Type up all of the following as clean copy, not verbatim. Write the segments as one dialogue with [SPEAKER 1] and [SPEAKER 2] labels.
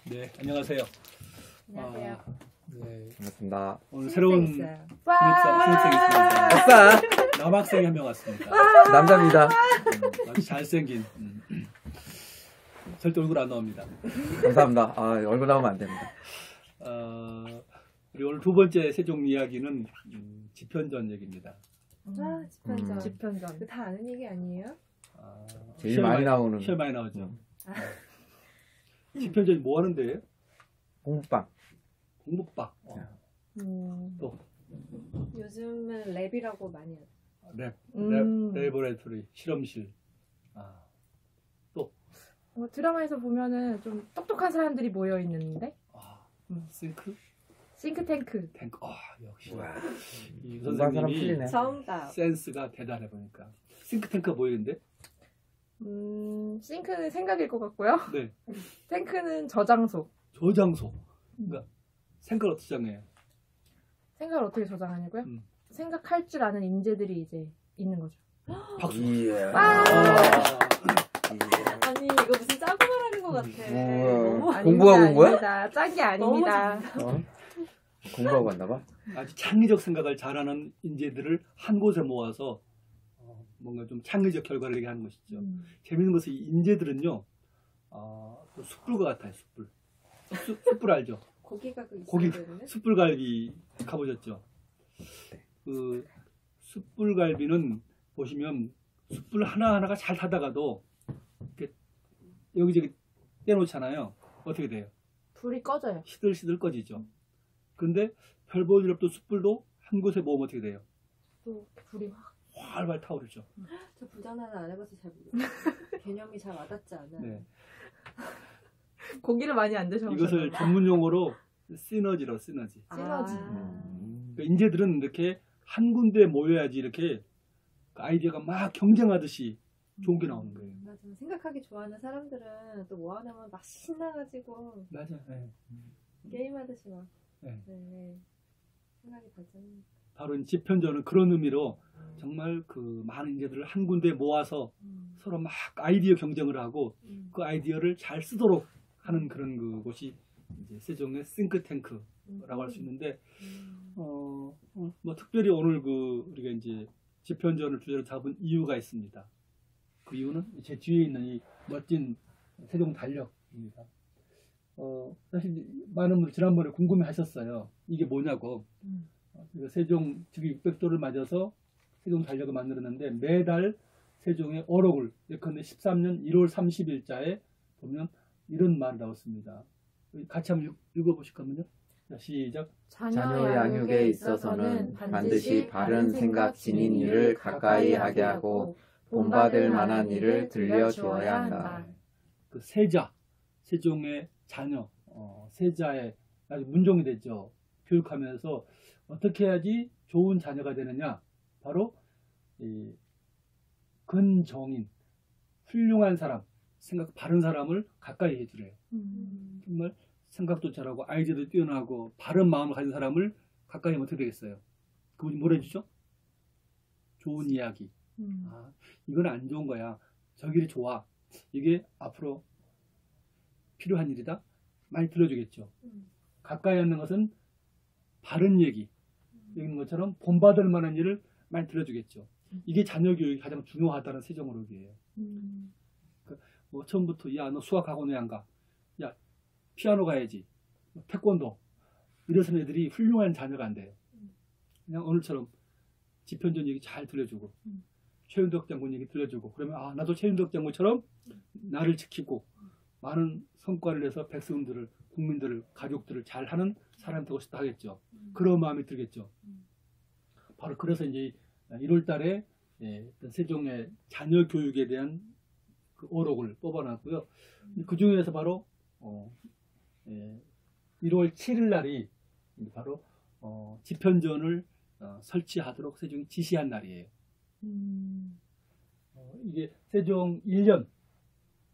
[SPEAKER 1] 네, 안녕하세요.
[SPEAKER 2] 안녕하세요.
[SPEAKER 1] 네,
[SPEAKER 3] 반갑습니다.
[SPEAKER 1] 오늘 새로운
[SPEAKER 2] 있어요.
[SPEAKER 1] 신입생이 있습니다.
[SPEAKER 3] 아싸!
[SPEAKER 1] 남학생이 한 명 왔습니다.
[SPEAKER 3] 남자입니다.
[SPEAKER 1] 아주 잘생긴. 절대 얼굴 안 나옵니다.
[SPEAKER 3] 감사합니다. 아, 얼굴 나오면 안 됩니다.
[SPEAKER 1] 우리 오늘 두 번째 세종 이야기는 지편전 얘기입니다.
[SPEAKER 2] 집현전.
[SPEAKER 4] 집현전.
[SPEAKER 2] 그 다 아는 얘기 아니에요?
[SPEAKER 3] 제일 많이 나오는
[SPEAKER 1] 시험 많이 나오죠. 지편전이 뭐 하는 데예요?
[SPEAKER 3] 공부방.
[SPEAKER 1] 공부방. 또
[SPEAKER 2] 요즘은 랩이라고 많이 하죠.
[SPEAKER 1] 레보레토리, 실험실. 또
[SPEAKER 4] 드라마에서 보면은 좀 똑똑한 사람들이 모여 있는데
[SPEAKER 1] 싱크?
[SPEAKER 4] 싱크탱크.
[SPEAKER 1] 탱크. 역시
[SPEAKER 3] 우와.
[SPEAKER 1] 이
[SPEAKER 3] 공부한 사람
[SPEAKER 1] 선생님이
[SPEAKER 3] 틀리네.
[SPEAKER 2] 정답.
[SPEAKER 1] 센스가 대단해 보니까. 싱크탱크가 뭐였는데?
[SPEAKER 4] 싱크는 생각일 것 같고요.
[SPEAKER 1] 네.
[SPEAKER 4] 탱크는 저장소.
[SPEAKER 1] 저장소. 그러니까 생각을 어떻게 정해요?
[SPEAKER 4] 생각을 어떻게 저장하냐고요?
[SPEAKER 1] 음.
[SPEAKER 4] 생각할 줄 아는 인재들이 이제 있는 거죠.
[SPEAKER 1] 박수.
[SPEAKER 3] 예.
[SPEAKER 2] 아니 이거 무슨 짜고 말하는 것 같아. 너무
[SPEAKER 3] 공부하고 온 거야?
[SPEAKER 4] 아닙니다. 짠 게 아닙니다.
[SPEAKER 3] 공부하고 왔나봐.
[SPEAKER 1] 아주 창의적 생각을 잘하는 인재들을 한 곳에 모아서 뭔가 좀 창의적 결과를 내게 하는 것이죠. 재밌는 것은 이 인재들은요, 또 숯불과 같아요. 숯불. 숯불 알죠?
[SPEAKER 2] 고기가 그 있어야
[SPEAKER 1] 고기
[SPEAKER 2] 되는데.
[SPEAKER 1] 숯불갈비 가보셨죠? 그 숯불갈비는 보시면 숯불 하나하나가 잘 타다가도 이렇게 여기저기 떼놓잖아요. 어떻게 돼요?
[SPEAKER 4] 불이 꺼져요.
[SPEAKER 1] 시들시들 꺼지죠. 근데 별 볼 일 없던 숯불도 한 곳에 모으면 어떻게 돼요?
[SPEAKER 4] 또 불이 확.
[SPEAKER 1] 활발 타오르죠.
[SPEAKER 2] 저 부자나는 안 해봐서 잘 모르겠어요. 개념이 잘 와닿지 않아요.
[SPEAKER 1] 네.
[SPEAKER 4] 고기를 많이 안 드셔서.
[SPEAKER 1] 이것을 전문 용어로 시너지로 시너지.
[SPEAKER 2] 시너지.
[SPEAKER 1] 그러니까 인재들은 이렇게 한 군데 모여야지 이렇게 아이디어가 막 경쟁하듯이 좋은 게 나오는 거예요.
[SPEAKER 2] 맞아. 생각하기 좋아하는 사람들은 또 모아놓으면 막 신나가지고
[SPEAKER 1] 맞아. 네.
[SPEAKER 2] 게임하듯이 막.
[SPEAKER 1] 네.
[SPEAKER 2] 생각이 발전.
[SPEAKER 1] 바로 이 지편전은 그런 의미로 정말 그 많은 인재들을 한 군데 모아서 서로 막 아이디어 경쟁을 하고 그 아이디어를 잘 쓰도록 하는 그런 그곳이 이제 세종의 싱크탱크라고 할 수 있는데 뭐 특별히 오늘 그 우리가 이제 지편전을 주제로 잡은 이유가 있습니다. 그 이유는 제 뒤에 있는 이 멋진 세종 달력입니다. 사실 많은 분들 지난번에 궁금해 하셨어요. 이게 뭐냐고. 세종 즉위 600도를 맞아서 세종 달력을 만들었는데 매달 세종의 어록을 예컨대 13년 1월 30일자에 보면 이런 말이 나왔습니다. 같이 한번 읽어보실까요? 자, 시작.
[SPEAKER 4] 자녀 양육에 있어서는 반드시 바른 생각 지닌 일을 가까이 하게 하고 본받을 만한 일을 들려주어야 한다.
[SPEAKER 1] 그 세자, 세종의 자녀, 세자의 아주 문종이 됐죠. 교육하면서 어떻게 해야지 좋은 자녀가 되느냐? 바로 이 근정인, 훌륭한 사람, 생각 바른 사람을 가까이 해주래요. 정말 생각도 잘하고 아이디어도 뛰어나고 바른 마음을 가진 사람을 가까이 하면 어떻게 되겠어요? 그분이 뭘 해주죠? 좋은 이야기. 이건 안 좋은 거야. 저 길이 좋아. 이게 앞으로 필요한 일이다. 많이 들려주겠죠. 가까이 하는 것은 바른 얘기. 있는 것처럼 본받을 만한 일을 많이 들려주겠죠. 이게 자녀 교육이 가장 중요하다는 세종어록이에요. 뭐 처음부터 야 너 수학 학원 왜 안 가? 야 피아노 가야지. 태권도. 이러선 애들이 훌륭한 자녀가 안 돼요. 그냥 오늘처럼 지편전 얘기 잘 들려주고 최윤덕 장군 얘기 들려주고 그러면 나도 최윤덕 장군처럼 나를 지키고 많은 성과를 내서 백성들을 국민들을 가족들을 잘하는 사람 되고 싶다 하겠죠. 그런 마음이 들겠죠. 바로 그래서 이제 1월 달에 세종의 자녀 교육에 대한 그 어록을 뽑아놨고요. 그 중에서 바로 1월 7일 날이 바로 지편전을 설치하도록 세종이 지시한 날이에요. 이게 세종 1년,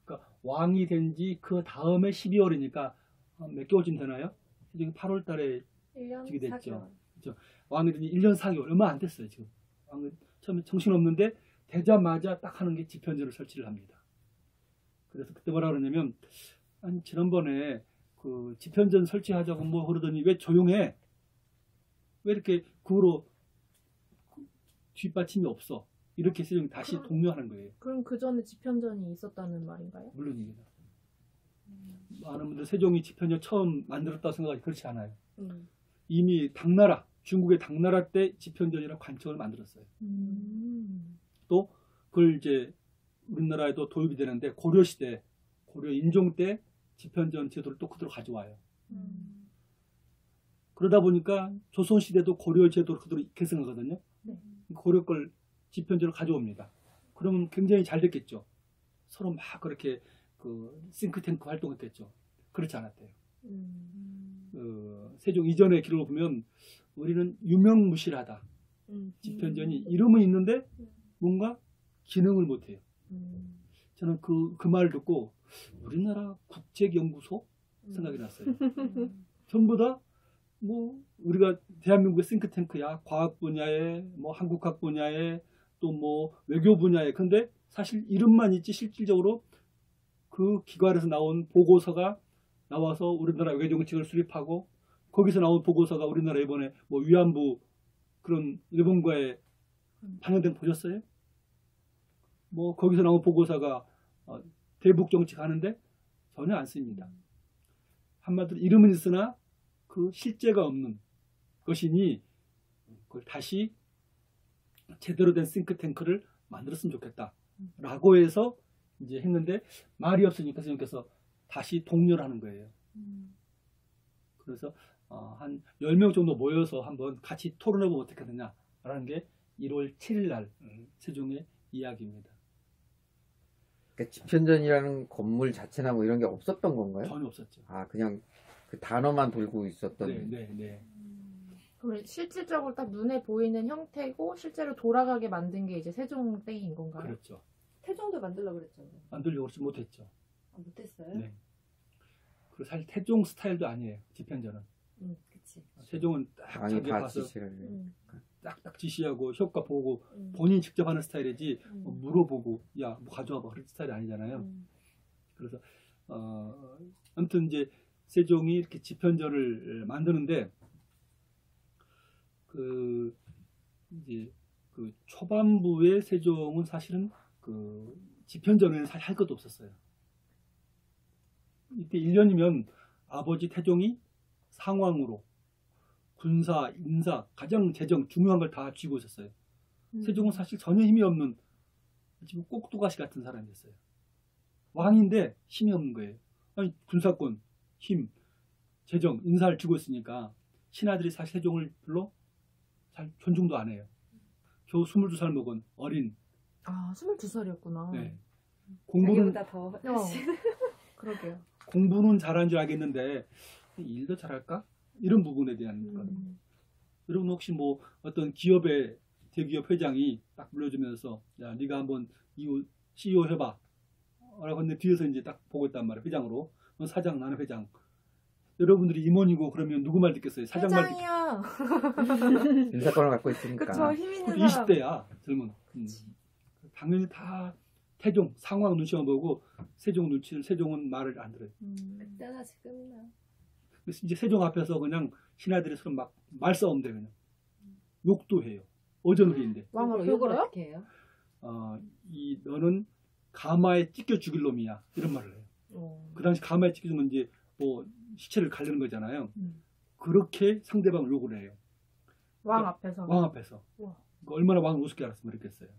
[SPEAKER 1] 그러니까 왕이 된 지 그 다음에 12월이니까 몇 개월쯤 되나요? 세종이 8월 달에
[SPEAKER 2] 1년
[SPEAKER 1] 즉위 됐죠.
[SPEAKER 2] 4개월.
[SPEAKER 1] 그렇죠. 왕이 된 지 1년 4개월, 얼마 안 됐어요, 지금. 왕은 처음에 정신없는데 되자마자 딱 하는 게 지편전을 설치를 합니다. 그래서 그때 뭐라 그러냐면, 아니, 지난번에 그 집현전 설치하자고 뭐 그러더니 왜 조용해? 왜 이렇게 그 후로 뒷받침이 없어? 이렇게 세종이 다시 독려하는 거예요.
[SPEAKER 5] 그럼 그 전에 집현전이 있었다는 말인가요?
[SPEAKER 1] 물론입니다. 많은 분들 세종이 집현전 처음 만들었다고 생각하지 그렇지 않아요. 이미 당나라, 중국의 당나라 때 집현전이라는 관청을 만들었어요. 또 그걸 이제 우리나라에도 도입이 되는데 고려시대, 고려 인종 때 집현전 제도를 또 그대로 가져와요. 그러다 보니까 조선시대도 고려 제도를 그대로 계승하거든요.
[SPEAKER 5] 네.
[SPEAKER 1] 고려 걸 집현전을 가져옵니다. 그러면 굉장히 잘 됐겠죠. 서로 막 그렇게 그 싱크탱크 활동했겠죠. 그렇지 않았대요. 세종 이전의 기록을 보면 우리는 유명무실하다. 집현전이 이름은 있는데 뭔가 기능을 못해요. 저는 그 말을 듣고 우리나라 국책연구소 생각이 났어요. 전부 다 뭐 우리가 대한민국의 싱크탱크야, 과학 분야에, 뭐 한국학 분야에, 또 뭐 외교 분야에. 근데 사실 이름만 있지 실질적으로 그 기관에서 나온 보고서가 나와서 우리나라 외교 정책을 수립하고 거기서 나온 보고서가 우리나라 이번에 뭐 위안부 그런 일본과의 반영된 거 보셨어요? 뭐 거기서 나온 보고서가 대북 정책 하는데 전혀 안 씁니다. 한마디로 이름은 있으나 그 실제가 없는 것이니 그걸 다시 제대로 된 싱크탱크를 만들었으면 좋겠다 라고 해서 이제 했는데 말이 없으니까 선생님께서 다시 독려를 하는 거예요. 그래서 한 10명 정도 모여서 한번 같이 토론해보면 어떻게 되냐라는 게 1월 7일 날 세종의 이야기입니다.
[SPEAKER 3] 그러니까 집현전이라는 건물 자체나 뭐 이런 게 없었던 건가요?
[SPEAKER 1] 전혀 없었죠.
[SPEAKER 3] 아, 그냥 그 단어만 돌고 있었던.
[SPEAKER 1] 네.
[SPEAKER 5] 그럼 실질적으로 딱 눈에 보이는 형태고 실제로 돌아가게 만든 게 이제 세종 때인 건가요?
[SPEAKER 1] 그렇죠.
[SPEAKER 2] 태종도 만들려고 그랬잖아요.
[SPEAKER 1] 만들려고 그러지 못했죠.
[SPEAKER 2] 못했어요?
[SPEAKER 1] 네. 그리고 사실 태종 스타일도 아니에요. 집현전은.
[SPEAKER 2] 그치.
[SPEAKER 1] 세종은 딱
[SPEAKER 3] 왕이
[SPEAKER 1] 자기
[SPEAKER 3] 다
[SPEAKER 1] 가서
[SPEAKER 3] 지시를.
[SPEAKER 1] 딱딱 지시하고 효과 보고 본인 직접 하는 스타일이지 물어보고 야 뭐 가져와봐 그런 스타일이 아니잖아요. 그래서 아무튼 이제 세종이 이렇게 집현전을 만드는데 그 이제 그 초반부의 세종은 사실은 그 집현전에는 사실 할 것도 없었어요. 이때 1년이면 아버지 태종이 상왕으로 군사, 인사, 가장 재정 중요한 걸 다 쥐고 있었어요. 세종은 사실 전혀 힘이 없는 지금 꼭두가시 같은 사람이었어요. 왕인데 힘이 없는 거예요. 아니 군사권, 힘, 재정, 인사를 쥐고 있으니까 신하들이 사실 세종을 별로 잘 존중도 안 해요. 겨우 22살 먹은 어린.
[SPEAKER 5] 아, 22살이었구나.
[SPEAKER 1] 네. 공부는
[SPEAKER 2] 자기보다 더
[SPEAKER 5] 그러게요.
[SPEAKER 1] 공부는 잘한 줄 알겠는데 일도 잘할까? 이런 부분에 대한 것. 여러분 혹시 뭐 어떤 기업의 대기업 회장이 딱 불러주면서 야 네가 한번 이후 CEO 해봐 라고 했는데 뒤에서 이제 딱 보고 있단 말이에요. 회장으로. 너 사장 나는 회장. 여러분들이 임원이고 그러면 누구 말 듣겠어요? 사장 말
[SPEAKER 5] 회장이요.
[SPEAKER 3] 인사권을 갖고 있으니까.
[SPEAKER 5] 그쵸, 힘 있는
[SPEAKER 1] 듣겠어요.
[SPEAKER 5] 사람.
[SPEAKER 1] 20대야 젊은. 당연히 다 태종 상황 눈치만 보고 세종은 말을 안 들어요.
[SPEAKER 2] 그때나 지금이나.
[SPEAKER 1] 그래서 이제 세종 앞에서 그냥 신하들이 서로 막 말싸움 돼 그냥 욕도 해요. 어전후리인데.
[SPEAKER 5] 왕
[SPEAKER 2] 욕을
[SPEAKER 5] 앞에서요?
[SPEAKER 2] 어떻게 해요?
[SPEAKER 1] 너는 가마에 찢겨 죽일 놈이야 이런 말을 해요. 그 당시 가마에 찢겨주면 이제 뭐 시체를 가르는 거잖아요. 그렇게 상대방을 욕을 해요.
[SPEAKER 5] 왕 앞에서.
[SPEAKER 1] 왕 앞에서.
[SPEAKER 5] 우와.
[SPEAKER 1] 얼마나 왕을 우습게 알았으면 그랬겠어요.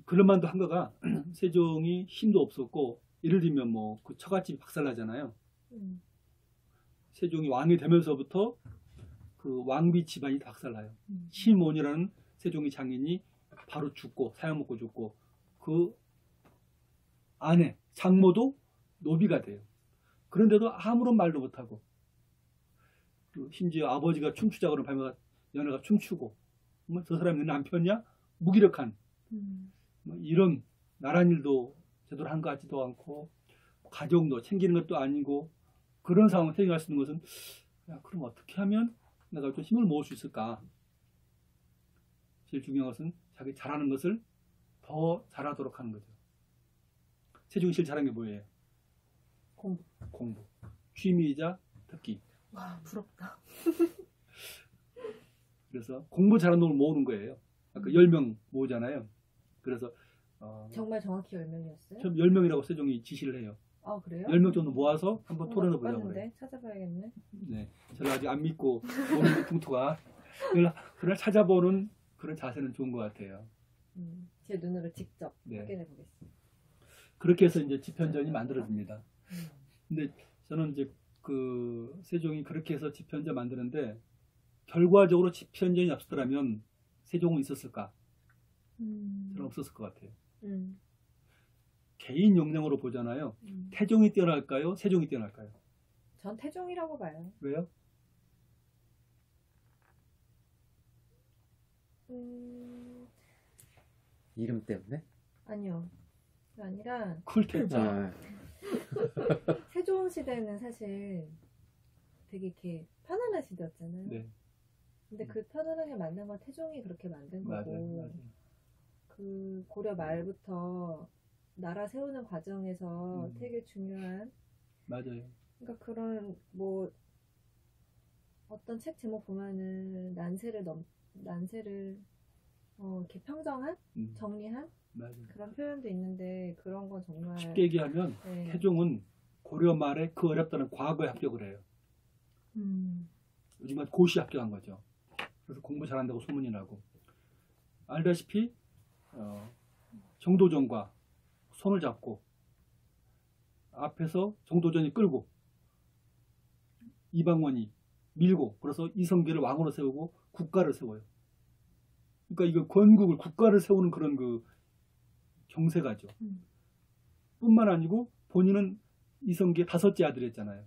[SPEAKER 1] 그럴 만도 한 거가 세종이 힘도 없었고 예를 들면 뭐 그 처갓집이 박살나잖아요. 세종이 왕이 되면서부터 그 왕비 집안이 박살나요. 시몬이라는 세종의 장인이 바로 죽고 사형먹고 죽고 그 아내 장모도 노비가 돼요. 그런데도 아무런 말도 못하고 심지어 아버지가 춤추자 그러면 연애가 춤추고 뭐 저 사람이 내 남편이야? 무기력한 뭐 이런 나란 일도 제대로 한 것 같지도 않고 가족도 챙기는 것도 아니고 그런 상황을 태어날 수 있는 것은 야, 그럼 어떻게 하면 내가 좀 힘을 모을 수 있을까? 제일 중요한 것은 자기 잘하는 것을 더 잘하도록 하는 거죠. 세종이 제일 잘한 게 뭐예요? 취미이자 특기.
[SPEAKER 5] 와, 부럽다.
[SPEAKER 1] 그래서 공부 잘하는 놈을 모으는 거예요. 아까 10명 모으잖아요. 그래서
[SPEAKER 2] 정말 정확히 10명이었어요?
[SPEAKER 1] 처음 10명이라고 세종이 지시를 해요.
[SPEAKER 2] 아, 그래요?
[SPEAKER 1] 10명 정도 모아서 한번 토론해
[SPEAKER 2] 못
[SPEAKER 1] 보자고
[SPEAKER 2] 봤는데?
[SPEAKER 1] 그래요.
[SPEAKER 2] 찾아봐야겠네.
[SPEAKER 1] 네, 저를 아직 안 믿고 오는 풍토가 그걸 찾아보는 그런 자세는 좋은 것 같아요.
[SPEAKER 2] 제 눈으로 직접
[SPEAKER 1] 네.
[SPEAKER 2] 확인해 보겠습니다.
[SPEAKER 1] 그렇게 해서 이제 집현전이 만들어집니다.
[SPEAKER 2] 음.
[SPEAKER 1] 근데 저는 이제 그 세종이 그렇게 해서 집현전 만드는데 결과적으로 집현전이 없었더라면 세종은 있었을까? 저는 없었을 것 같아요. 개인 역량으로 보잖아요. 태종이 뛰어날까요? 세종이 뛰어날까요?
[SPEAKER 2] 전 태종이라고 봐요.
[SPEAKER 1] 왜요?
[SPEAKER 3] 이름 때문에?
[SPEAKER 2] 아니요. 그게 아니라
[SPEAKER 1] 쿨테죠.
[SPEAKER 3] 아,
[SPEAKER 2] 세종 시대는 사실 되게 이렇게 편안한 시대였잖아요.
[SPEAKER 1] 네,
[SPEAKER 2] 근데 그 편안하게 만든 건 태종이 그렇게 만든
[SPEAKER 1] 맞아요,
[SPEAKER 2] 거고
[SPEAKER 1] 맞아요.
[SPEAKER 2] 그 고려 말부터 나라 세우는 과정에서 되게 중요한
[SPEAKER 1] 맞아요.
[SPEAKER 2] 그러니까 그런 뭐 어떤 책 제목 보면은 난세를 이렇게 평정한 정리한
[SPEAKER 1] 맞아요.
[SPEAKER 2] 그런 표현도 있는데 그런 건 정말
[SPEAKER 1] 쉽게 얘기하면
[SPEAKER 2] 네.
[SPEAKER 1] 태종은 고려 말에 그 어렵다는 과거에 합격을 해요. 요즘은 고시 합격한 거죠. 그래서 공부 잘한다고 소문이 나고 알다시피 정도전과 손을 잡고 앞에서 정도전이 끌고 이방원이 밀고 그래서 이성계를 왕으로 세우고 국가를 세워요. 그러니까 이거 건국을 국가를 세우는 그런 그 경세가죠. 뿐만 아니고 본인은 이성계 5째 아들이었잖아요.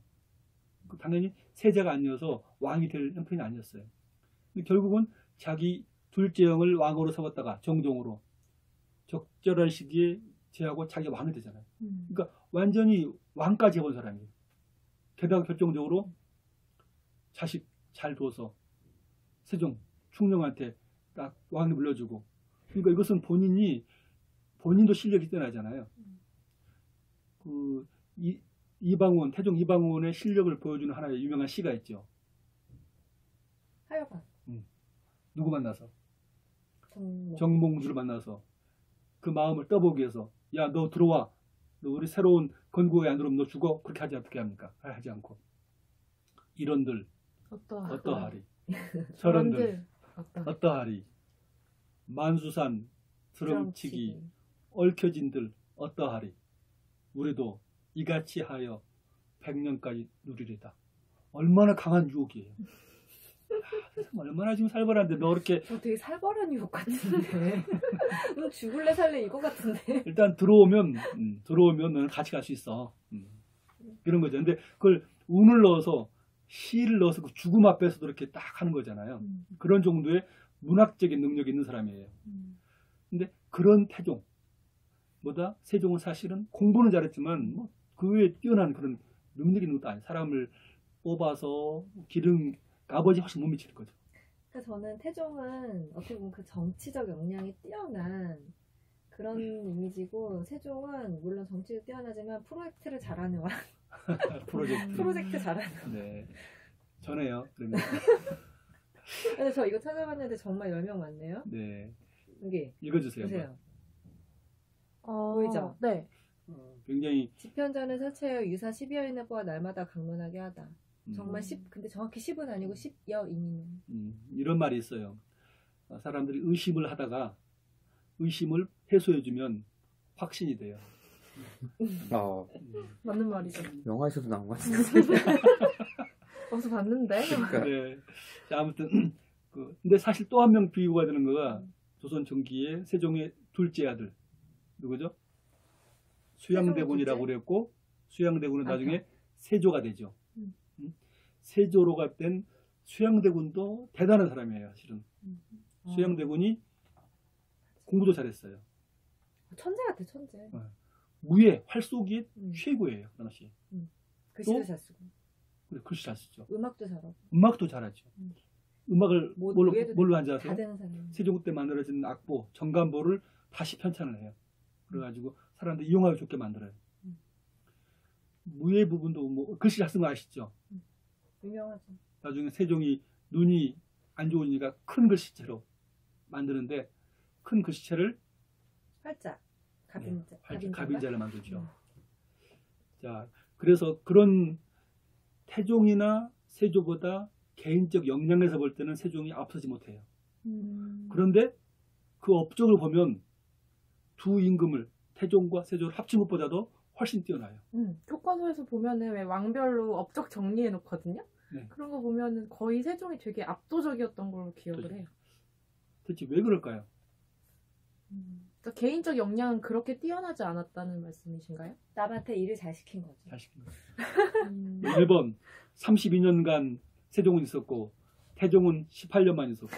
[SPEAKER 1] 당연히 세자가 아니어서 왕이 될 형편이 아니었어요. 근데 결국은 자기 둘째 형을 왕으로 세웠다가 정종으로 적절한 시기에 제하고 자기가 왕이 되잖아요. 그러니까 완전히 왕까지 해본 사람이에요. 게다가 결정적으로 자식 잘 둬서 세종, 충령한테 딱 왕을 물려주고 그러니까 이것은 본인도 실력이 뛰어나잖아요. 이방원, 태종 이방원의 실력을 보여주는 하나의 유명한 시가 있죠.
[SPEAKER 2] 하여간
[SPEAKER 1] 누구 만나서?
[SPEAKER 2] 정몽.
[SPEAKER 1] 정몽주를 만나서 그 마음을 떠보기 위해서 야, 너 들어와. 너 우리 새로운 건국에 안 들어오면 너 죽어. 그렇게 하지 어떻게 합니까? 하지 않고 이런들 어떠하리? 저런들 어떠하리? 만수산 드렁치기 얽혀진들 어떠하리? 우리도 이같이 하여 100년까지 누리리다. 얼마나 강한 유혹이에요. 얼마나 지금 살벌한데 너 이렇게
[SPEAKER 2] 저 되게 살벌한 유혹 같은데 너 죽을래 살래 이거 같은데
[SPEAKER 1] 일단 들어오면 너는 같이 갈 수 있어. 이런 거죠. 근데 그걸 운을 넣어서 시를 넣어서 그 죽음 앞에서도 이렇게 딱 하는 거잖아요. 그런 정도의 문학적인 능력이 있는 사람이에요. 근데 그런 태종보다 세종은 사실은 공부는 잘했지만 뭐 그 외에 뛰어난 그런 능력이 있는 것도 아니에요. 사람을 뽑아서 기른 아버지 훨씬 못 미칠 거죠.
[SPEAKER 2] 그러니까 저는 태종은 어떻게 보면 그 정치적 역량이 뛰어난 그런 이미지고 세종은 물론 정치도 뛰어나지만 프로젝트를 잘하는 왕. 프로젝트 잘하는.
[SPEAKER 1] 네. 전해요. 그러면.
[SPEAKER 2] 근데 저 이거 찾아봤는데 정말 10명 맞네요.
[SPEAKER 1] 네.
[SPEAKER 2] 여기
[SPEAKER 1] 읽어주세요.
[SPEAKER 2] 보세요. 보이죠?
[SPEAKER 5] 네.
[SPEAKER 1] 굉장히
[SPEAKER 2] 집현전을 사체하여 유사 10여인을 뽑아 날마다 강론하게 하다. 정말 10, 근데 정확히 10은 아니고 10여인이네.
[SPEAKER 1] 이런 말이 있어요. 사람들이 의심을 하다가 의심을 해소해주면 확신이 돼요.
[SPEAKER 5] 맞는 말이죠.
[SPEAKER 3] 영화에서도 나온 것 같은데.
[SPEAKER 5] 어디서 봤는데?
[SPEAKER 3] 그러니까.
[SPEAKER 1] 네. 자, 아무튼 근데 사실 또 한 명 비유가 되는 거가 조선 전기의 세종의 둘째 아들 누구죠? 수양대군이라고 그랬고 수양대군은 나중에 세조가 되죠. 세조로가 된 수양대군도 대단한 사람이에요. 사실은 수양대군이 공부도 잘했어요.
[SPEAKER 2] 천재 같아 천재.
[SPEAKER 1] 무예 활쏘기에 최고예요. 그 당시.
[SPEAKER 2] 글씨도 잘 쓰고.
[SPEAKER 1] 그래, 글씨 잘 쓰죠.
[SPEAKER 2] 음악도 잘하고.
[SPEAKER 1] 음악도 잘하죠. 음악을 뭘로 한지 아세요?
[SPEAKER 2] 다 되는 사람.
[SPEAKER 1] 세종 때 만들어진 악보, 정간보를 다시 편찬을 해요. 그래가지고 사람들이 이용하기 좋게 만들어요. 무예 부분도 뭐 글씨 잘 쓴 거 아시죠?
[SPEAKER 2] 유명하죠.
[SPEAKER 1] 나중에 세종이 눈이 안 좋으니까 큰 글씨체로 만드는데 큰 글씨체를
[SPEAKER 2] 활자, 갑인자,
[SPEAKER 1] 갑인자를 만들죠. 자, 그래서 그런 태종이나 세조보다 개인적 역량에서 볼 때는 세종이 앞서지 못해요. 그런데 그 업적을 보면 두 임금을 태종과 세조를 합친 것보다도 훨씬 뛰어나요.
[SPEAKER 5] 교과서에서 보면은 왜 왕별로 업적 정리해 놓거든요.
[SPEAKER 1] 네.
[SPEAKER 5] 그런 거 보면은 거의 세종이 되게 압도적이었던 걸로 기억을
[SPEAKER 1] 그렇죠.
[SPEAKER 5] 해요.
[SPEAKER 1] 대체 왜 그럴까요?
[SPEAKER 5] 그러니까 개인적 역량은 그렇게 뛰어나지 않았다는 말씀이신가요?
[SPEAKER 2] 남한테 일을 잘 시킨 거죠.
[SPEAKER 1] 잘 시킨 거예요. 1번 32년간 세종은 있었고 태종은 18년만 있었고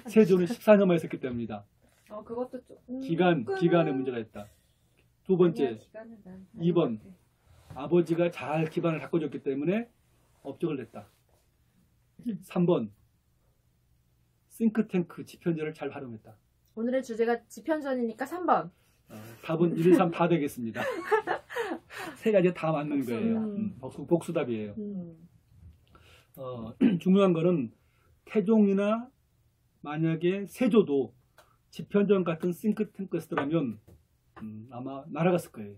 [SPEAKER 1] 세조는 14년만 있었기 때문이다.
[SPEAKER 2] 그것도 좀
[SPEAKER 1] 기간에 문제가 있다. 두 번째,
[SPEAKER 2] 아니야, 기간은 난
[SPEAKER 1] 2번 아버지가 잘 기반을 닦아줬기 때문에 업적을 냈다. 3번 싱크탱크 지편제를 잘 활용했다.
[SPEAKER 5] 오늘의 주제가 지편전이니까 3번.
[SPEAKER 1] 답은 1, 3 다 되겠습니다. 세 가지 다 맞는
[SPEAKER 5] 복수.
[SPEAKER 1] 거예요. 복수답이에요.
[SPEAKER 2] 음.
[SPEAKER 1] 중요한 거는 태종이나 만약에 세조도 지편전 같은 싱크탱크였더라면 아마 날아갔을 거예요.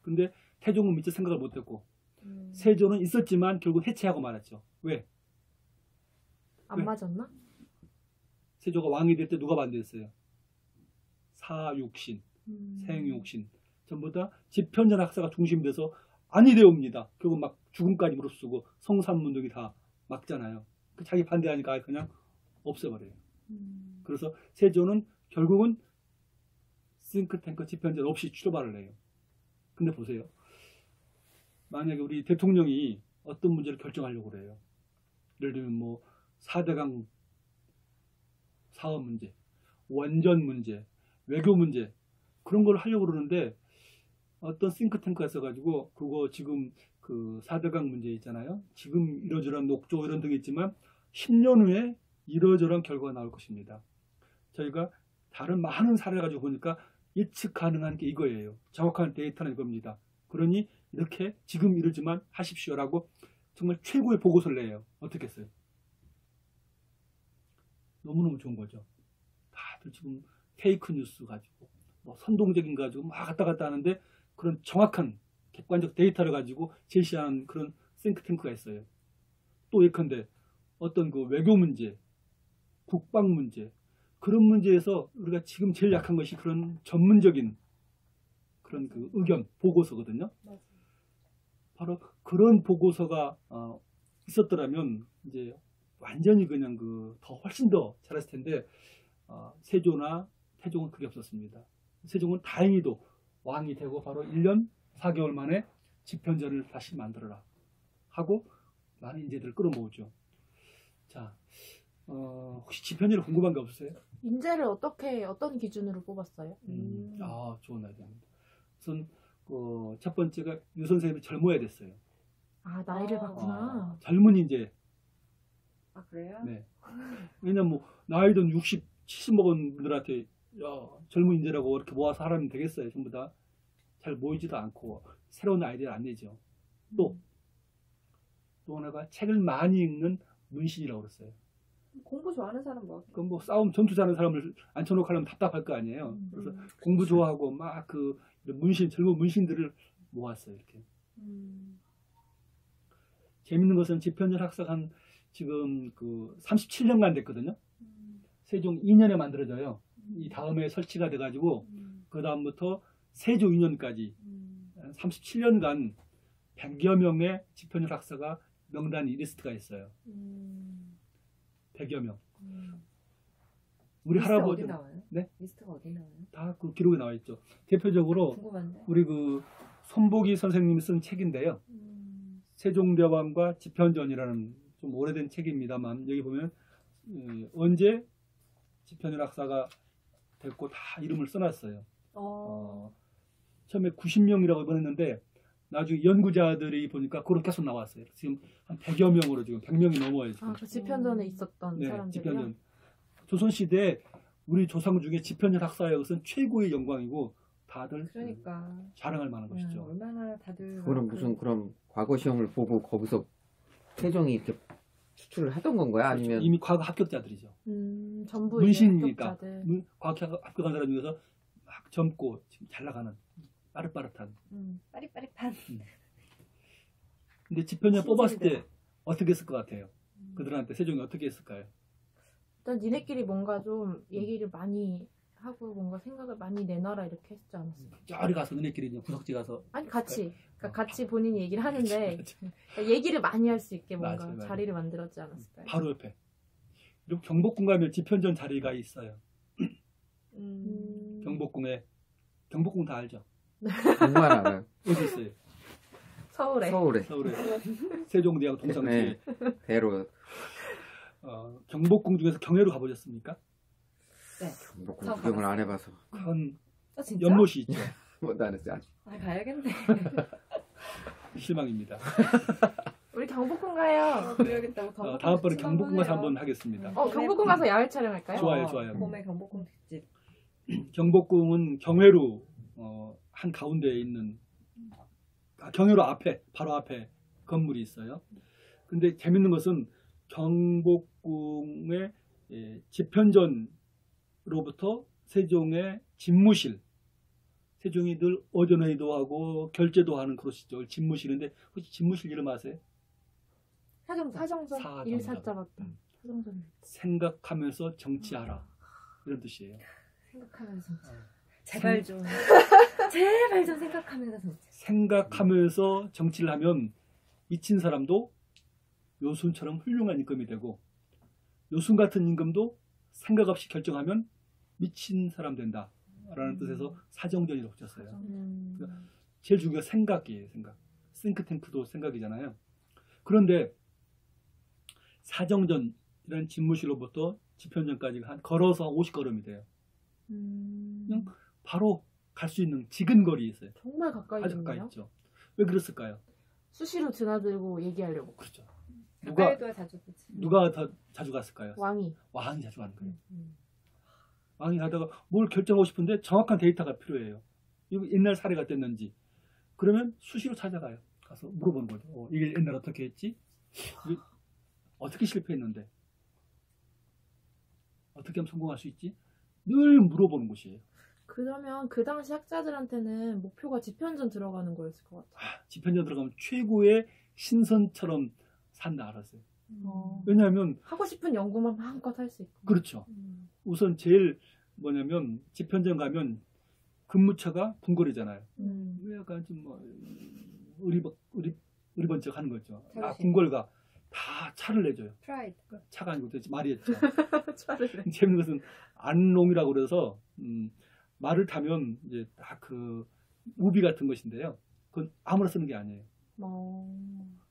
[SPEAKER 1] 근데 태종은 미처 생각을 못했고 세조는 있었지만 결국 해체하고 말았죠. 왜?
[SPEAKER 5] 안
[SPEAKER 1] 왜?
[SPEAKER 5] 맞았나?
[SPEAKER 1] 세조가 왕이 될 때 누가 반대했어요? 사육신, 생육신 전부 다 지편전 학사가 중심이 돼서 아니되옵니다. 결국 막 죽음까지 무릅쓰고 성산문동이 다 막잖아요. 자기 반대하니까 그냥 없애버려요. 그래서 세조는 결국은 싱크탱크 지편전 없이 출발을 해요. 근데 보세요. 만약에 우리 대통령이 어떤 문제를 결정하려고 그래요. 예를 들면 뭐 4대강 사업 문제, 원전 문제, 외교 문제 그런 걸 하려고 그러는데 어떤 싱크탱크가 있어가지고 그거 지금 그 4대강 문제 있잖아요. 지금 이러저러한 녹조 이런 등이 있지만 10년 후에 이러저러한 결과가 나올 것입니다. 저희가 다른 많은 사례를 가지고 보니까 예측 가능한 게 이거예요. 정확한 데이터는 이겁니다. 그러니 이렇게 지금 이러지만 하십시오라고 정말 최고의 보고서를 내요. 어떻게 했어요? 너무너무 좋은 거죠. 다들 지금 페이크 뉴스 가지고 뭐 선동적인 거 가지고 막 갔다 갔다 하는데 그런 정확한 객관적 데이터를 가지고 제시하는 그런 싱크탱크가 있어요. 또 예컨대 어떤 그 외교 문제, 국방 문제 그런 문제에서 우리가 지금 제일 약한 것이 그런 전문적인 그런 그 의견 보고서거든요.
[SPEAKER 2] 맞아요.
[SPEAKER 1] 바로 그런 보고서가 있었더라면 이제 완전히 그냥 그 더 훨씬 더 잘했을 텐데 세조나 태종은 그게 없었습니다. 세종은 다행히도 왕이 되고 바로 1년 4개월 만에 지편전을 다시 만들어라 하고 많은 인재들을 끌어모으죠. 자, 혹시 지편전이 궁금한 게 없으세요?
[SPEAKER 5] 인재를 어떤 기준으로 뽑았어요?
[SPEAKER 1] 좋은 아이디어입니다. 우선 첫 번째가 유 선생님이 젊어야 됐어요.
[SPEAKER 5] 아, 나이를 봤구나.
[SPEAKER 1] 젊은 인재.
[SPEAKER 2] 아, 그래요?
[SPEAKER 1] 네. 왜냐면 뭐 나이든 60, 70 먹은 분들한테 야, 젊은 인재라고 이렇게 모아서 하라면 되겠어요. 전부 다 잘 모이지도 않고 새로운 아이디어를 안 내죠. 또 하나가 책을 많이 읽는 문신이라고 그랬어요.
[SPEAKER 2] 공부 좋아하는 사람 뭐?
[SPEAKER 1] 그럼 뭐 싸움 전투 잘하는 사람을 앉혀놓고 하려면 답답할 거 아니에요. 그래서 공부 좋아하고 막 그 문신, 젊은 문신들을 모았어요. 이렇게. 재밌는 것은 지편전 학사가 지금 그 37년간 됐거든요. 세종 2년에 만들어져요. 이 다음에 설치가 돼가지고 그 다음부터 세조 2년까지 37년간 100여 명의 지편전 학사가 명단 리스트가 있어요. 100여 명. 우리
[SPEAKER 2] 리스트
[SPEAKER 1] 할아버지
[SPEAKER 2] 어디 나와요?
[SPEAKER 1] 네?
[SPEAKER 2] 리스트가 어디 나와요?
[SPEAKER 1] 다 그 기록에 나와 있죠. 대표적으로
[SPEAKER 2] 궁금한데.
[SPEAKER 1] 우리 그 손보기 선생님이 쓴 책인데요. 세종대왕과 지편전이라는 좀 오래된 책입니다만 여기 보면 언제 지편전 학사가 됐고 다 이름을 써놨어요. 처음에 90명이라고 이번했는데 나중에 연구자들이 보니까 그렇게 계속 나왔어요. 지금 한 100여 명으로 지금 100명이 넘어요. 지금.
[SPEAKER 5] 그 지편전에 있었던
[SPEAKER 1] 네,
[SPEAKER 5] 사람들이요?
[SPEAKER 1] 지편전. 조선시대 우리 조상 중에 지편전 학사의 것은 최고의 영광이고 다들
[SPEAKER 2] 그러니까
[SPEAKER 1] 자랑할 만한 것이죠.
[SPEAKER 2] 얼마나 다들
[SPEAKER 3] 그거는 무슨 그럼 과거 시험을 보고 거기서 세종이 이렇게 추출을 하던 건가요? 아니면
[SPEAKER 1] 이미 과거 합격자들이죠.
[SPEAKER 5] 전부
[SPEAKER 1] 문신이니까
[SPEAKER 5] 합격자들.
[SPEAKER 1] 과거 합격한 사람 중에서 막 젊고 지금 잘 나가는 빠릇빠릇한.
[SPEAKER 2] 빠릿빠릿한.
[SPEAKER 1] 근데 집현전 뽑았을 때
[SPEAKER 2] 신세대다.
[SPEAKER 1] 어떻게 했을 것 같아요? 그들한테 세종이 어떻게 했을까요?
[SPEAKER 5] 일단 니네끼리 뭔가 좀 얘기를 많이 하고 뭔가 생각을 많이 내놔라 이렇게 했지 않았어요?
[SPEAKER 1] 저리 가서 너네끼리 그냥 구석지 가서
[SPEAKER 5] 아니 같이 그러니까 같이 본인이 얘기를 하는데
[SPEAKER 1] 그치.
[SPEAKER 5] 그러니까 얘기를 많이 할 수 있게 뭔가
[SPEAKER 1] 맞아요.
[SPEAKER 5] 자리를 만들었지 않았을까요?
[SPEAKER 1] 바로 옆에. 그리고 경복궁 가면 집현전 자리가 있어요. 경복궁에 경복궁 다 알죠?
[SPEAKER 3] 정말 알아요.
[SPEAKER 1] 어디 있어요?
[SPEAKER 5] 서울에
[SPEAKER 3] 서울에
[SPEAKER 1] 서울에 세종대왕 동상시에.
[SPEAKER 3] 네, 대로
[SPEAKER 1] 경복궁 중에서 경회로 가보셨습니까?
[SPEAKER 2] 네.
[SPEAKER 3] 경복궁
[SPEAKER 2] 저
[SPEAKER 3] 구경을 안
[SPEAKER 2] 가봤어요.
[SPEAKER 3] 해봐서
[SPEAKER 1] 큰
[SPEAKER 2] 진짜?
[SPEAKER 1] 연못이 있죠.
[SPEAKER 3] 뭐 나는 아직
[SPEAKER 2] 가야겠네.
[SPEAKER 1] 실망입니다.
[SPEAKER 5] 우리 경복궁 가요.
[SPEAKER 2] 그래야겠다고.
[SPEAKER 1] 다음번에 경복궁 가서 한번 하겠습니다.
[SPEAKER 5] 경복궁 가서 야외 촬영할까요?
[SPEAKER 1] 좋아요, 좋아요.
[SPEAKER 2] 봄에 경복궁 특집.
[SPEAKER 1] 경복궁은 경회로 한 가운데에 있는 경회로 앞에 바로 앞에 건물이 있어요. 근데 재밌는 것은 경복궁의 집현전으로부터 세종의 집무실, 세종이 늘 어전회의도 하고 결제도 하는 그곳이죠. 집무실인데 혹시 집무실 이름 아세요?
[SPEAKER 2] 사정전.
[SPEAKER 5] 사정전
[SPEAKER 1] 사정전.
[SPEAKER 5] 일사자 맞다. 사정전.
[SPEAKER 1] 생각하면서 정치하라 이런 뜻이에요.
[SPEAKER 2] 생각하면서 제발 좀 생각하면서 정치.
[SPEAKER 1] 생각하면서 정치를 하면 미친 사람도 요순처럼 훌륭한 임금이 되고 요순 같은 임금도 생각 없이 결정하면 미친 사람 된다라는 뜻에서 사정전이라고 붙였어요. 제일 중요한 생각이에요. 생각. 싱크탱크도 생각이잖아요. 그런데 사정전이라는 집무실로부터 집현전까지 걸어서 50걸음이 돼요. 그냥 바로 갈 수 있는 지근거리에 있어요.
[SPEAKER 5] 정말 가까이
[SPEAKER 1] 아주 가까이
[SPEAKER 5] 있네요.
[SPEAKER 1] 있죠. 왜 그랬을까요?
[SPEAKER 5] 수시로 드나들고 얘기하려고.
[SPEAKER 1] 그렇죠.
[SPEAKER 2] 가까이도 자주 보지.
[SPEAKER 1] 누가 더 자주 갔을까요?
[SPEAKER 5] 왕이.
[SPEAKER 1] 왕이 자주 가는 거예요. 왕이 가다가 뭘 결정하고 싶은데 정확한 데이터가 필요해요. 이거 옛날 사례가 어땠는지. 그러면 수시로 찾아가요. 가서 물어보는 거죠. 이게 옛날 어떻게 했지? 이게 어떻게 실패했는데? 어떻게 하면 성공할 수 있지? 늘 물어보는 곳이에요.
[SPEAKER 5] 그러면 그 당시 학자들한테는 목표가 집현전 들어가는 거였을 것 같아요.
[SPEAKER 1] 집현전 들어가면 최고의 신선처럼 산다 알았어요. 왜냐하면
[SPEAKER 5] 하고 싶은 연구만 마음껏 할 수 있고.
[SPEAKER 1] 그렇죠. 우선 제일 뭐냐면 집현전 가면 근무처가 궁궐이잖아요. 약간 좀 뭐 의리번쩍 하는 거죠. 궁궐가 다 차를 내줘요.
[SPEAKER 2] 프라이드.
[SPEAKER 1] 차가 아니고 도대체 말이었죠.
[SPEAKER 5] 차를 내.
[SPEAKER 1] 재밌는 것은 안농이라고 그래서 말을 타면 이제 다 그 우비 같은 것인데요. 그건 아무나 쓰는 게 아니에요.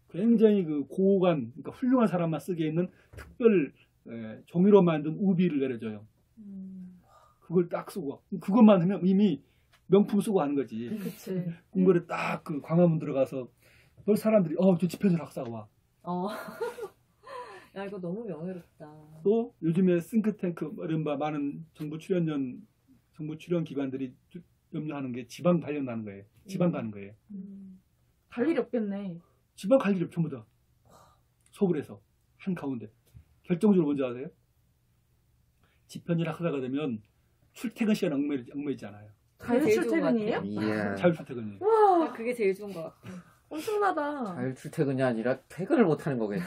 [SPEAKER 1] 굉장히 그 고관, 그러니까 훌륭한 사람만 쓰게 있는 특별 종이로 만든 우비를 내려줘요. 그걸 딱 쓰고 그것만 하면 이미 명품 쓰고 하는 거지.
[SPEAKER 5] 그치.
[SPEAKER 1] 궁궐에 딱 그 광화문 들어가서 널 사람들이 저 집현전 학사가 와.
[SPEAKER 2] 야 이거 너무 명예롭다.
[SPEAKER 1] 또 요즘에 싱크탱크 이른바 많은 정부 출연 기관들이 염려하는 게 지방 발령나는 거예요. 지방 가는 거예요.
[SPEAKER 5] 갈 일이 없겠네.
[SPEAKER 1] 지방 갈 일이 전부 다 서울에서 한 가운데 결정적으로 뭔지 아세요? 집현전 학사가 되면 출퇴근 시간 얽매이지 않아요.
[SPEAKER 5] 자율출퇴근이에요?
[SPEAKER 3] 이야.
[SPEAKER 1] 자율출퇴근이에요.
[SPEAKER 5] 와,
[SPEAKER 2] 그게 제일 좋은 것 같아.
[SPEAKER 5] 엄청나다.
[SPEAKER 3] 자율출퇴근이 아니라 퇴근을 못하는 거겠지.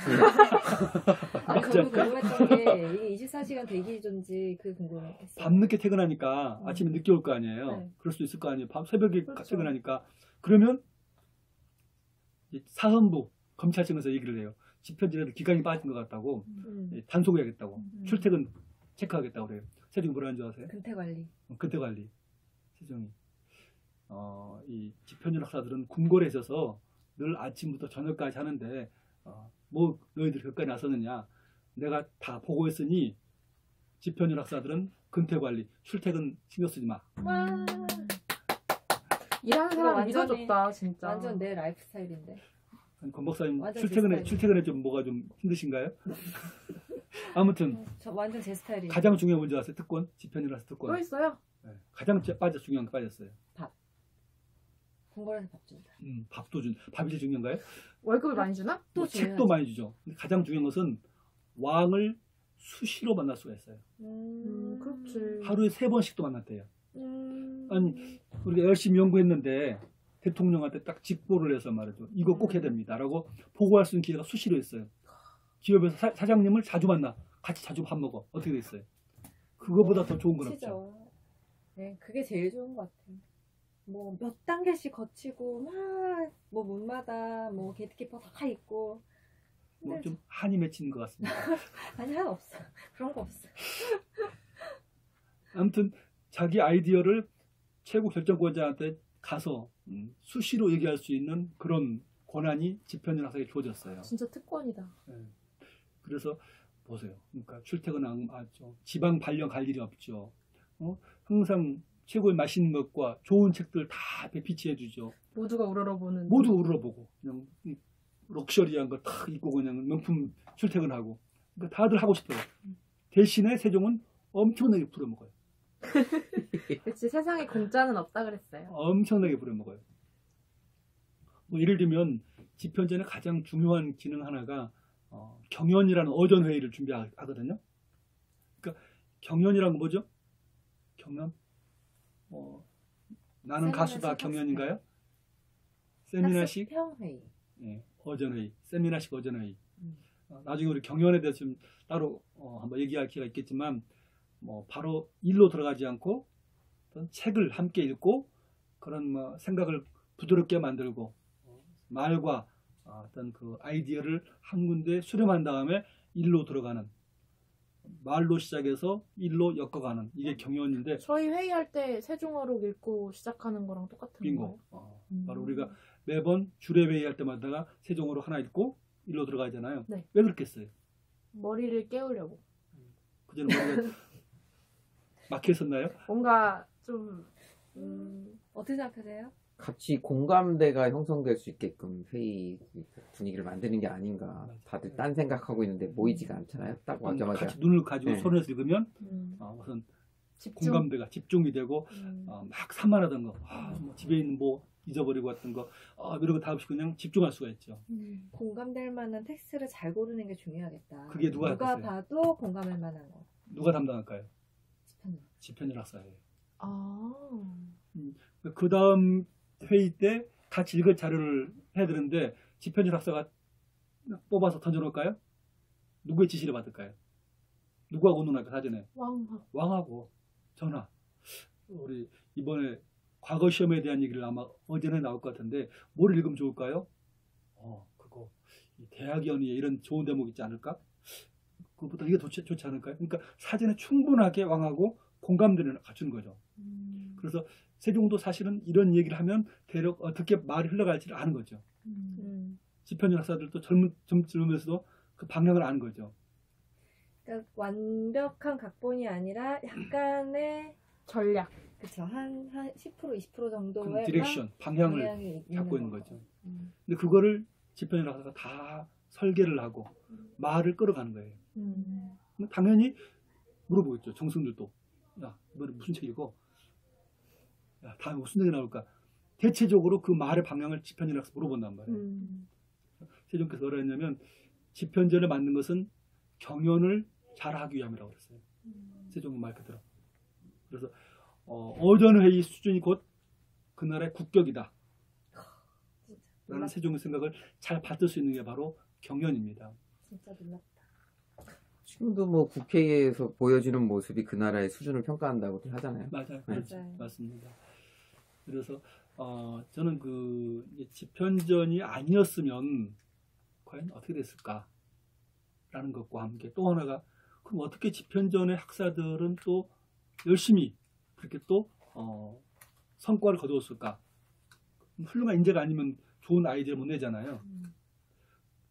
[SPEAKER 2] 저도 궁금했던 게 이게 24시간 대기존지 그게 궁금했어요.
[SPEAKER 1] 밤늦게 퇴근하니까 아침에 늦게 올 거 아니에요.
[SPEAKER 5] 네.
[SPEAKER 1] 그럴 수 있을 거 아니에요. 새벽에
[SPEAKER 5] 그렇죠.
[SPEAKER 1] 퇴근하니까. 그러면 사헌부 검찰청에서 얘기를 해요. 집현전에도 기강이 빠진 것 같다고 단속해야겠다고 출퇴근 체크하겠다고 그래요. 세종이 뭐라는 줄 아세요?
[SPEAKER 2] 근태관리.
[SPEAKER 1] 근태관리. 세종이 이 집현전 학사들은 궁궐에 있어서 늘 아침부터 저녁까지 하는데 뭐 너희들 거기까지 나서느냐. 내가 다 보고 있으니 집현전 학사들은 근태관리 출퇴근 신경 쓰지 마.
[SPEAKER 5] 일하는 사람
[SPEAKER 2] 완전히-
[SPEAKER 5] 믿어줬다, 진짜.
[SPEAKER 2] 완전 내 라이프 스타일인데.
[SPEAKER 1] 권 박사님
[SPEAKER 2] 완전
[SPEAKER 1] 출퇴근에
[SPEAKER 2] 제
[SPEAKER 1] 출퇴근에 좀 뭐가 좀 힘드신가요? 아무튼
[SPEAKER 2] 저 완전 제 스타일이에요.
[SPEAKER 1] 가장 중요한 문제 아세요? 특권 집현전 학사
[SPEAKER 5] 또
[SPEAKER 1] 특권.
[SPEAKER 5] 있어요?
[SPEAKER 1] 가장 중요한 게 빠졌어요.
[SPEAKER 2] 궁궐에서 밥 준다.
[SPEAKER 1] 밥도 밥이 제일 중요한가요?
[SPEAKER 5] 월급을 많이 주나?
[SPEAKER 2] 또
[SPEAKER 1] 뭐
[SPEAKER 2] 중요하지.
[SPEAKER 1] 책도 많이 주죠. 근데 가장 중요한 것은 왕을 수시로 만날 수가 있어요.
[SPEAKER 5] 그렇지.
[SPEAKER 1] 하루에 3번씩도 만났대요.
[SPEAKER 2] 음.
[SPEAKER 1] 아니, 우리가 열심히 연구했는데 대통령한테 딱 직보를 해서 말이죠. 이거 꼭 해야 됩니다라고 보고할 수 있는 기회가 수시로 있어요. 기업에서 사장님을 자주 만나. 같이 자주 밥 먹어. 어떻게 돼 있어요? 그거보다 더 좋은 건 없죠.
[SPEAKER 2] 치죠. 네, 그게 제일 좋은 것 같아요. 뭐 몇 단계씩 거치고 막 뭐 문마다 뭐 게이트키퍼 다 있고
[SPEAKER 1] 뭐 좀 한이 맺히는 것 같습니다.
[SPEAKER 2] 아니 하나 없어. 그런 거 없어.
[SPEAKER 1] 아무튼 자기 아이디어를 최고 결정권자한테 가서 수시로 얘기할 수 있는 그런 권한이 집현전 학생에게 주어졌어요.
[SPEAKER 5] 진짜 특권이다.
[SPEAKER 1] 그래서 보세요. 그러니까 출퇴근하면 지방 발령 갈 일이 없죠. 항상 최고의 맛있는 것과 좋은 책들 다 앞에 비치해 주죠.
[SPEAKER 5] 모두가 우러러보는.
[SPEAKER 1] 모두 우러러보고 그냥 럭셔리한 거 탁 입고 그냥 명품 출퇴근하고 그러니까 다들 하고 싶어요. 대신에 세종은 엄청나게 부려먹어요.
[SPEAKER 5] 그치, 세상에 공짜는 없다 그랬어요.
[SPEAKER 1] 엄청나게 부려먹어요. 뭐 예를 들면 집현전의 가장 중요한 기능 하나가 경연이라는 어전회의를 준비하거든요. 그러니까 경연이란 건 뭐죠? 경연? 나는 가수다 경연인가요? 세미나식?
[SPEAKER 2] 평회의.
[SPEAKER 1] 예, 어전회의, 세미나식 어전회의. 나중에 우리 경연에 대해서 좀 따로 한번 얘기할 기회가 있겠지만 바로 일로 들어가지 않고 어떤 책을 함께 읽고 그런 생각을 부드럽게 만들고 말과 어떤 그 아이디어를 한 군데 수렴한 다음에 일로 들어가는 말로 시작해서 일로 엮어가는 이게 경연인데
[SPEAKER 5] 저희 회의할 때 세종어록 읽고 시작하는 거랑 똑같은
[SPEAKER 1] 빙고.
[SPEAKER 5] 거예요.
[SPEAKER 1] 바로 우리가 매번 주례 회의할 때마다 세종어로 하나 읽고 일로 들어가잖아요.
[SPEAKER 5] 네.
[SPEAKER 1] 왜 그렇게 했어요?
[SPEAKER 5] 머리를 깨우려고.
[SPEAKER 1] 그전에 머리가 막혀 있었나요?
[SPEAKER 5] 뭔가 좀
[SPEAKER 2] 어떻게 생각하세요?
[SPEAKER 3] 같이 공감대가 형성될 수 있게끔 회의 분위기를 만드는 게 아닌가. 다들 딴 생각하고 있는데 모이지가 않잖아요. 딱 와자마자.
[SPEAKER 1] 같이 눈을 가지고
[SPEAKER 3] 네.
[SPEAKER 1] 손에서 읽으면 우선
[SPEAKER 5] 집중.
[SPEAKER 1] 공감대가 집중이 되고 막 산만하던 거, 뭐 집에 있는 뭐 잊어버리고 왔던 거, 이런 거 다 없이 그냥 집중할 수가 있죠.
[SPEAKER 2] 공감될 만한 텍스트를 잘 고르는 게 중요하겠다.
[SPEAKER 1] 그게 누가 했겠어요?
[SPEAKER 2] 봐도 공감할 만한 거.
[SPEAKER 1] 누가 담당할까요?
[SPEAKER 2] 집현전.
[SPEAKER 1] 집현전 학사예요.
[SPEAKER 5] 아.
[SPEAKER 1] 그 다음 회의 때 같이 읽을 자료를 해야 되는데 집현전 학사가 뽑아서 던져놓을까요? 누구의 지시를 받을까요? 누구하고 논할까 사전에?
[SPEAKER 5] 왕하고.
[SPEAKER 1] 왕하고 전화. 우리 이번에 과거 시험에 대한 얘기를 아마 어제는 나올 것 같은데 뭘 읽으면 좋을까요? 그거 대학연의 이런 좋은 대목 있지 않을까? 그것보다 이게 좋지 않을까요? 그러니까 사전에 충분하게 왕하고 공감대를 갖추는 거죠. 그래서 세종도 사실은 이런 얘기를 하면 대략 어떻게 말이 흘러갈지를 아는 거죠. 집현전 학사들도 젊으면서도 그 방향을 아는 거죠.
[SPEAKER 2] 그러니까 완벽한 각본이 아니라 약간의
[SPEAKER 5] 전략.
[SPEAKER 2] 그쵸 한 10% 20%
[SPEAKER 1] 그
[SPEAKER 2] 정도의
[SPEAKER 1] 디렉션, 방향을
[SPEAKER 2] 방향이
[SPEAKER 1] 잡고 있는 거죠.
[SPEAKER 2] 거죠.
[SPEAKER 1] 근데 그거를 집현전 학사가 다 설계를 하고 말을 끌어가는 거예요. 당연히 물어보겠죠. 정승들도. 야, 이번에 무슨 책 읽어? 야, 다음에 무슨 얘기 나올까? 대체적으로 그 말의 방향을 집현전 학사 물어본단 말이에요. 세종께서 뭐라 했냐면 집현전을 만든 것은 경연을 잘하기 위함이라고 그랬어요. 세종은 말 그대로. 그래서 어전회의 수준이 곧 그 나라의 국격이다. 라는 세종의 생각을 잘 받을 수 있는 게 바로 경연입니다.
[SPEAKER 2] 진짜 놀랍다.
[SPEAKER 3] 지금도 뭐 국회에서 보여지는 모습이 그 나라의 수준을 평가한다고 하잖아요.
[SPEAKER 1] 맞아요.
[SPEAKER 3] 네.
[SPEAKER 2] 맞아요.
[SPEAKER 1] 맞습니다. 그래서 저는 그 집현전이 아니었으면 과연 어떻게 됐을까? 라는 것과 함께 또 하나가 그럼 어떻게 집현전의 학사들은 또 열심히 그렇게 또 성과를 거두었을까? 훌륭한 인재가 아니면 좋은 아이디어를 못 내잖아요.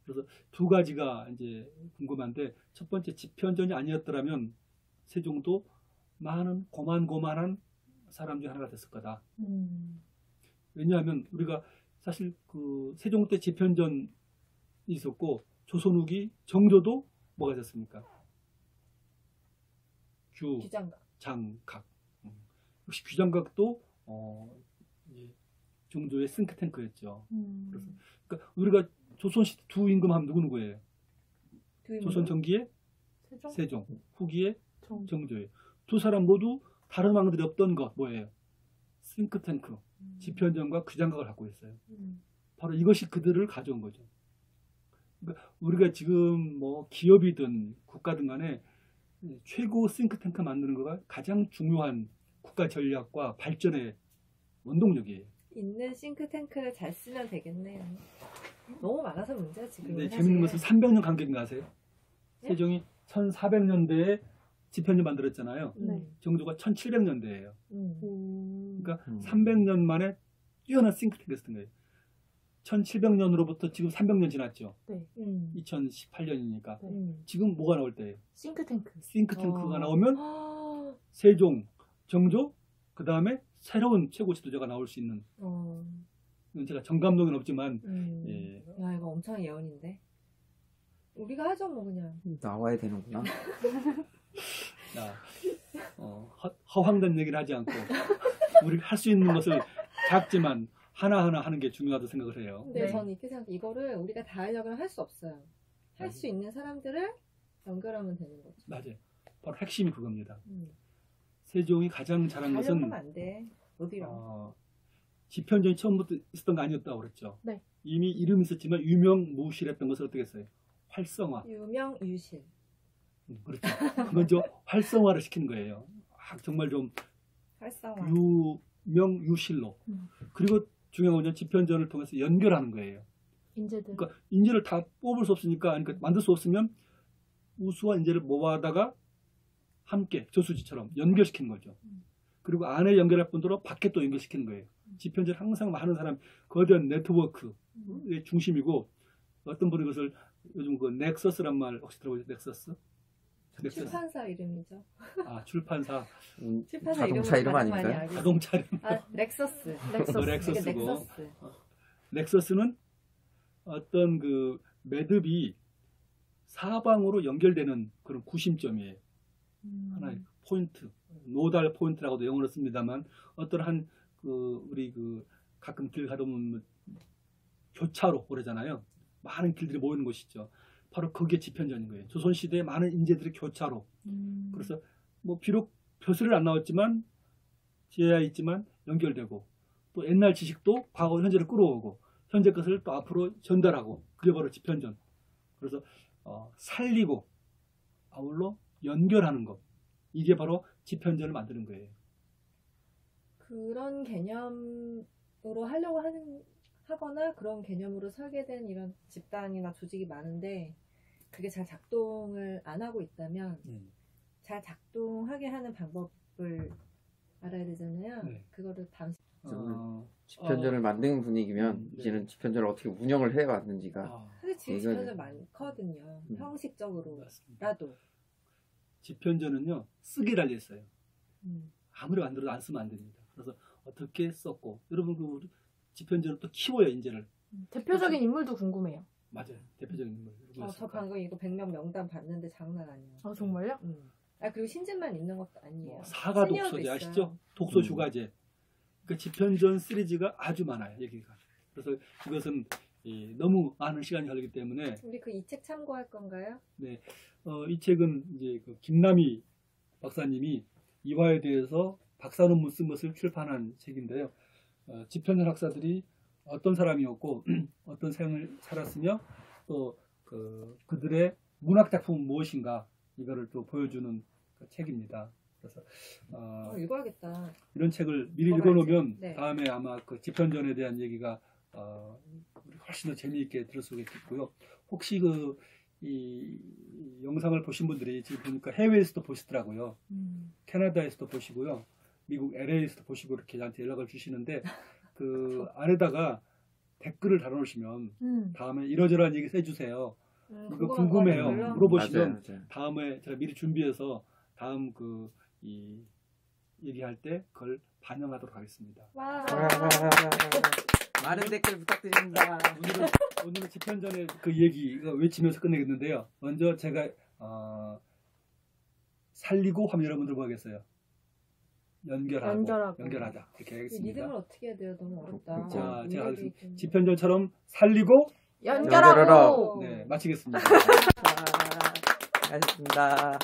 [SPEAKER 1] 그래서 두 가지가 이제 궁금한데 첫 번째 집현전이 아니었더라면 세종도 많은 고만고만한 사람 중 하나가 됐을 거다. 왜냐하면 우리가 사실 그 세종 때 집현전이 있었고 조선 후기 정조도 뭐가 됐습니까?
[SPEAKER 2] 규장각.
[SPEAKER 1] 장각. 역시 귀장각도 이제 정조의 싱크탱크였죠. 그래서 그러니까 우리가 조선시대 두 임금하면 누구예요? 조선 전기의
[SPEAKER 5] 세종?
[SPEAKER 1] 세종, 후기의
[SPEAKER 5] 정.
[SPEAKER 1] 정조예요. 두 사람 모두 다른 왕들이 없던 것 뭐예요? 싱크탱크, 집현전과 귀장각을 갖고 있어요. 바로 이것이 그들을 가져온 거죠. 그러니까 우리가 지금 뭐 기업이든 국가든 간에 최고 싱크탱크 만드는 거가 가장 중요한 국가 전략과 발전의 원동력이에요.
[SPEAKER 2] 있는 싱크탱크를 잘 쓰면 되겠네요. 너무 많아서 문제야 지금.
[SPEAKER 1] 근데 재밌는 것은 300년 간격인가 아세요?
[SPEAKER 2] 네?
[SPEAKER 1] 세종이 1400년대에 집현전 만들었잖아요.
[SPEAKER 5] 네.
[SPEAKER 1] 정조가 1700년대예요. 그러니까
[SPEAKER 3] 嗯
[SPEAKER 1] 300년 만에 뛰어난 싱크탱크가 있었던 거예요. 1700년으로부터 지금 300년 지났죠. 2018년이니까. 지금 뭐가 나올 때예요?
[SPEAKER 5] 싱크탱크.
[SPEAKER 1] 싱크탱크가
[SPEAKER 2] 어.
[SPEAKER 1] 나오면 세종, 정조, 그 다음에 새로운 최고 지도자가 나올 수 있는. 이건 제가 정감독은 없지만 예,
[SPEAKER 2] 야 이거 엄청 예언인데. 우리가 하죠 뭐 그냥.
[SPEAKER 3] 나와야 되는구나.
[SPEAKER 1] 허황된 얘기를 하지 않고 우리 할 수 있는 것을 작지만 하나하나 하는 게 중요하다고 생각을 해요.
[SPEAKER 2] 근데
[SPEAKER 5] 네.
[SPEAKER 2] 저는 이렇게 생각해요. 이거를 우리가 다 하려고는 할 수 없어요. 할 수 있는 사람들을 연결하면 되는 거죠.
[SPEAKER 1] 맞아요. 바로 핵심이 그겁니다.
[SPEAKER 2] 음.
[SPEAKER 1] 세종이 가장 잘한
[SPEAKER 2] 다
[SPEAKER 1] 것은
[SPEAKER 2] 하려면 안 돼. 어디랑.
[SPEAKER 1] 집현전이 처음부터 있었던 거 아니었다고 그랬죠.
[SPEAKER 5] 네.
[SPEAKER 1] 이미 이름이 있었지만 유명무실했던 것을 어떻게 했어요? 활성화.
[SPEAKER 2] 유명 유실.
[SPEAKER 1] 그렇죠. 그건 좀 활성화를 시키는 거예요. 정말 좀
[SPEAKER 2] 활성화.
[SPEAKER 1] 유명유실로. 그리고 중요한 건 집현전을 통해서 연결하는 거예요.
[SPEAKER 5] 인재들.
[SPEAKER 1] 그러니까 인재를 다 뽑을 수 없으니까, 그러니까 만들 수 없으면 우수한 인재를 모아다가 함께 저수지처럼 연결시키는 거죠. 그리고 안에 연결할 뿐더러 밖에 또 연결시키는 거예요. 집현전 항상 많은 사람 거대한 네트워크의 중심이고, 어떤 분이 그것을 요즘 그 넥서스란 말 혹시 들어보셨어요? 넥서스?
[SPEAKER 2] 출판사 이름이죠.
[SPEAKER 1] 출판사,
[SPEAKER 2] 출판사
[SPEAKER 3] 자동차 이름
[SPEAKER 2] 많이
[SPEAKER 3] 아닌가요?
[SPEAKER 2] 알고.
[SPEAKER 1] 자동차.
[SPEAKER 2] 렉서스.
[SPEAKER 1] 렉서스고.
[SPEAKER 2] 이게 넥서스.
[SPEAKER 1] 넥서스는 어떤 그 매듭이 사방으로 연결되는 그런 구심점이에요. 하나의 포인트, 노달 포인트라고도 영어로 씁니다만, 어떤 우리 가끔 길 가다 보면 교차로 그러잖아요. 많은 길들이 모이는 곳이죠. 바로 그게 집현전인 거예요. 조선시대에 많은 인재들의 교차로. 그래서 뭐 비록 벼슬을 안 나왔지만 지혜야 있지만 연결되고, 또 옛날 지식도 과거 현재를 끌어오고, 현재 것을 또 앞으로 전달하고, 그게 바로 집현전. 그래서 살리고 아울러 연결하는 것, 이게 바로 집현전을 만드는 거예요.
[SPEAKER 2] 그런 개념으로 하려고 하거나 그런 개념으로 설계된 이런 집단이나 조직이 많은데, 그게 잘 작동을 안 하고 있다면 잘 작동하게 하는 방법을 알아야 되잖아요.
[SPEAKER 1] 네.
[SPEAKER 2] 그거를 담시.
[SPEAKER 3] 집현전을 만드는 분위기면
[SPEAKER 1] 네.
[SPEAKER 3] 이제는 집현전을 어떻게 운영을 해왔는지가
[SPEAKER 2] 사실 지금
[SPEAKER 3] 이거는-
[SPEAKER 2] 집현전 많거든요. 형식적으로라도.
[SPEAKER 1] 맞습니다. 집현전은요, 쓰기 달려 있어요. 아무리 만들어도 안 쓰면 안 됩니다. 그래서 어떻게 썼고, 여러분 그 집현전을 또 키워요, 인재를.
[SPEAKER 5] 대표적인 인물도 궁금해요.
[SPEAKER 1] 맞아요. 대표적인 인물.
[SPEAKER 2] 저 방금 이거 100명 명단 봤는데 장난 아니에요.
[SPEAKER 5] 아 정말요?
[SPEAKER 2] 그리고 신진만 있는 것도 아니에요.
[SPEAKER 1] 사가
[SPEAKER 2] 시니어도
[SPEAKER 1] 독서제
[SPEAKER 2] 있어요.
[SPEAKER 1] 아시죠? 독서 휴가제. 그 집현전 시리즈가 아주 많아요, 여기가. 그래서 이것은 너무 많은 시간이 걸리기 때문에,
[SPEAKER 2] 우리 그 이 책 참고할 건가요?
[SPEAKER 1] 이 책은 이제 그 김남희 박사님이 이화에 대해서 박사 논문 쓴 것을 출판한 책인데요. 집현전 학사들이 어떤 사람이었고 어떤 생을 살았으며 또 그들의 문학 작품은 무엇인가, 이거를 또 보여주는 그 책입니다. 그래서
[SPEAKER 2] 읽어야겠다.
[SPEAKER 1] 이런 책을 미리
[SPEAKER 2] 읽어봐야지.
[SPEAKER 1] 읽어놓으면
[SPEAKER 2] 네.
[SPEAKER 1] 다음에 아마 그 집현전에 대한 얘기가 훨씬 더 재미있게 들을 수 있겠고요. 혹시 이 영상을 보신 분들이 지금 보니까 해외에서도 보시더라고요. 캐나다에서도 보시고요. 미국 LA에서도 보시고 이렇게 저한테 연락을 주시는데, 그 안에다가 댓글을 달아놓으시면 다음에 이러저러한 얘기 해주세요. 이거 궁금해요. 물어보시면
[SPEAKER 3] 맞아요.
[SPEAKER 1] 다음에 제가 미리 준비해서 다음 얘기할 때 그걸 반영하도록 하겠습니다.
[SPEAKER 2] 와.
[SPEAKER 3] 많은 댓글 부탁드립니다.
[SPEAKER 1] 오늘은 집현전의 그 얘기 외치면서 끝내겠는데요. 먼저 제가 살리고 하면 여러분들 뭐 하겠어요? 연결하고,
[SPEAKER 5] 연결하고.
[SPEAKER 1] 연결하자. 이렇게
[SPEAKER 2] 이
[SPEAKER 1] 하겠습니다.
[SPEAKER 2] 리듬을 어떻게 해야 돼요? 너무 어렵다.
[SPEAKER 1] 자, 제가
[SPEAKER 2] 음악이 좀-
[SPEAKER 1] 지편전처럼 살리고
[SPEAKER 5] 연결하고.
[SPEAKER 1] 네, 마치겠습니다.
[SPEAKER 3] 자, 수고하셨습니다.